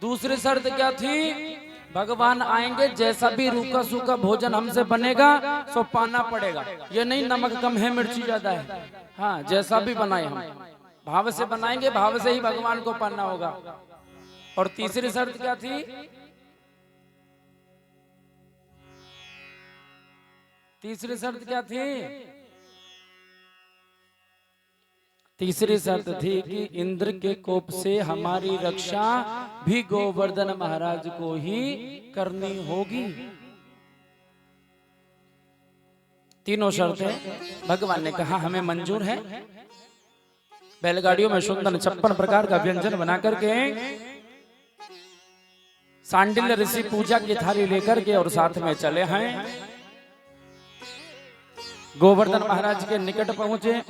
दूसरी शर्त क्या थी? भगवान आएंगे, जैसा भी रूखा सूखा भोजन हमसे बनेगा सो पाना पड़ेगा। ये नहीं नमक कम है मिर्ची ज्यादा है, हाँ जैसा भी बनाए हम भाव से बनाएंगे, भाव से ही भगवान को पाना होगा। और तीसरी शर्त क्या थी? तीसरी शर्त क्या थी? तीसरी शर्त थी कि इंद्र के कोप से हमारी रक्षा भी गोवर्धन महाराज को ही करनी होगी। तीनों शर्तें भगवान ने कहा हमें मंजूर है। बैलगाड़ियों में सुंदर 56 प्रकार का व्यंजन बना करके सांडिल्य ऋषि पूजा की थाली लेकर के और साथ में चले हैं। गोवर्धन महाराज के निकट पहुंचे।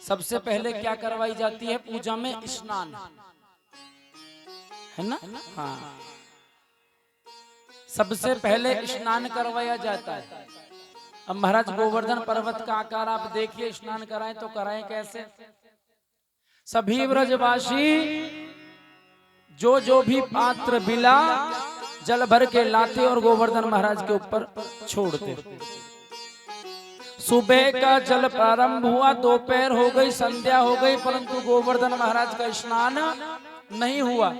सबसे पहले क्या करवाई जाती है पूजा में? स्नान, है ना? हाँ, सबसे पहले स्नान करवाया जाता है। अब महाराज गोवर्धन पर्वत का आकार आप देखिए, स्नान कराएं तो कराएं कैसे? सभी व्रजवासी जो जो भी पात्र बिला जल भर के लाते और गोवर्धन महाराज के ऊपर छोड़ते। सुबह का जल प्रारंभ हुआ, दोपहर हो गई, संध्या हो गई, परंतु गोवर्धन महाराज का स्नान नहीं हुआ।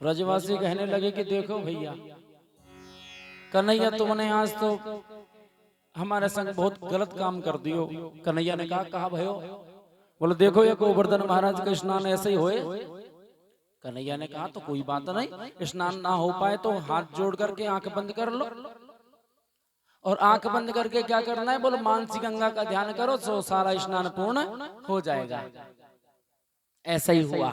ब्रजवासी कहने लगे कि देखो भैया कन्हैया, तुमने आज तो हमारे संग बहुत गलत काम कर दियो। कन्हैया ने कहा भयो? बोले देखो ये गोवर्धन महाराज का स्नान ऐसे ही होए। कन्हैया ने कहा तो कोई बात नहीं, स्नान ना हो पाए तो हाथ जोड़ करके आंख बंद कर लो। और आंख बंद करके क्या करना है? बोलो मानसी गंगा का ध्यान करो तो सारा स्नान पूर्ण हो जाएगा। ऐसा ही हुआ।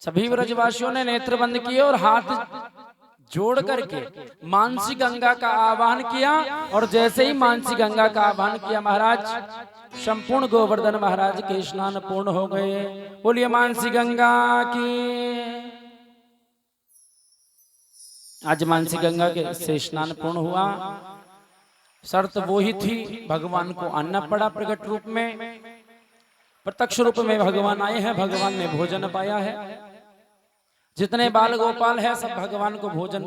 सभी व्रजवासियों ने नेत्र बंद किए और हाथ जोड़ करके मानसी गंगा का आह्वान किया। और जैसे ही मानसी गंगा का आह्वान किया महाराज, संपूर्ण गोवर्धन महाराज के स्नान पूर्ण हो गए। बोलिए मानसी गंगा की। आज मानसी गंगा के से स्नान पूर्ण हुआ। शर्त वो ही थी, भगवान को आना पड़ा प्रकट रूप में, प्रत्यक्ष रूप में भगवान आए हैं। भगवान ने भोजन पाया है। जितने बाल गोपाल है सब भगवान को भोजन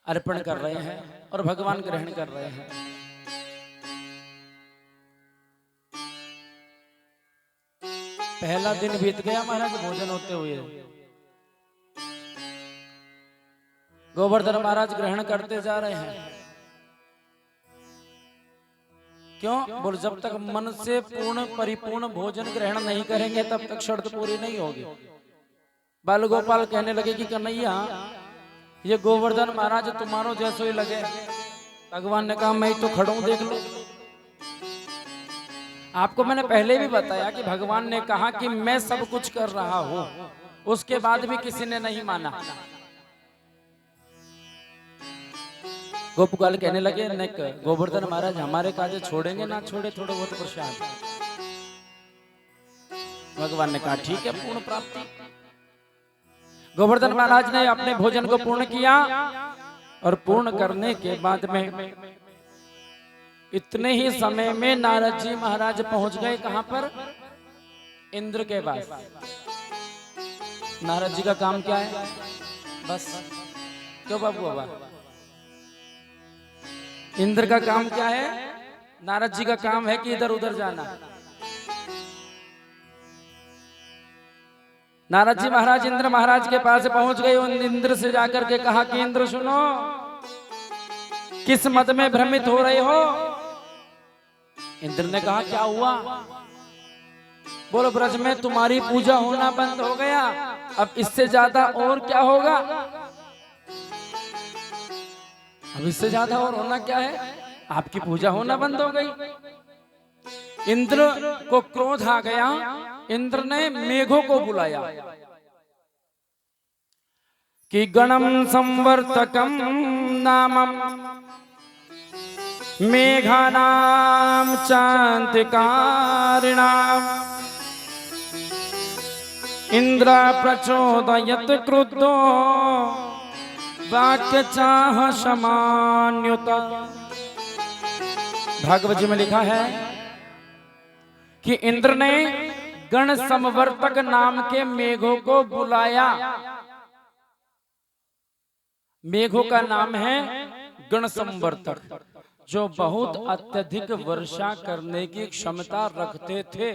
अर्पण कर रहे हैं और भगवान ग्रहण कर रहे हैं। पहला दिन बीत गया महाराज भोजन होते हुए। गोवर्धन महाराज ग्रहण करते जा रहे हैं। क्यों? बोल जब तक मन से पूर्ण परिपूर्ण भोजन ग्रहण नहीं करेंगे तब तक शर्त पूरी नहीं होगी। बाल गोपाल कहने लगे कि कन्हैया ये गोवर्धन महाराज तुम्हारो जैसो ही लगे। भगवान ने कहा मैं तो खड़ा हूं, देख लो। आपको मैंने पहले भी बताया कि भगवान ने कहा कि मैं सब कुछ कर रहा हूं, उसके बाद भी किसी ने नहीं माना। गोपकाल कहने लगे न गोवर्धन महाराज हमारे काजे छोड़ेंगे ना छोड़े, थोड़े बहुत प्रसाद। भगवान ने कहा ठीक है, पूर्ण प्राप्ति। गोवर्धन महाराज ने अपने भोजन को पूर्ण किया और पूर्ण करने के बाद में इतने ही समय में नारद जी महाराज पहुंच गए। कहां पर? इंद्र के पास। नारद जी का काम क्या है? बस क्यों बाबू बाबा, इंद्र का काम क्या है? नारद जी का काम है कि इधर उधर जाना। नारद जी महाराज इंद्र महाराज के पास पहुंच गए। उन इंद्र से जाकर के कहा कि इंद्र सुनो, किस मत में भ्रमित हो रहे हो? इंद्र ने कहा क्या हुआ? बोलो ब्रज में तुम्हारी पूजा होना बंद हो गया, अब इससे ज्यादा और क्या होगा? अब इससे ज्यादा और होना क्या है? आपकी पूजा होना बंद हो गई। इंद्र को क्रोध आ गया। इंद्र ने मेघों को बुलाया कि गणम संवर्तकम नामम मेघानाम चांतिकारिणाम इंद्र प्रचोदयत क्रुद्धो वाक्य चाह समान्युत। भागवत जी में लिखा है कि इंद्र ने गण संवर्तक नाम के मेघों को बुलाया। मेघों का नाम है गण संवर्तक, जो बहुत अत्यधिक वर्षा करने की क्षमता रखते थे।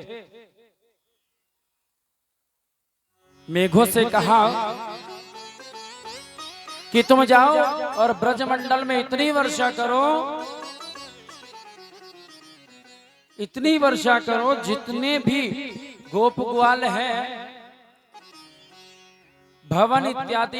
मेघों से कहा कि तुम जाओ और ब्रजमंडल में इतनी वर्षा करो, इतनी वर्षा करो, जितने भी गोप ग्वाल हैं, भवन इत्यादि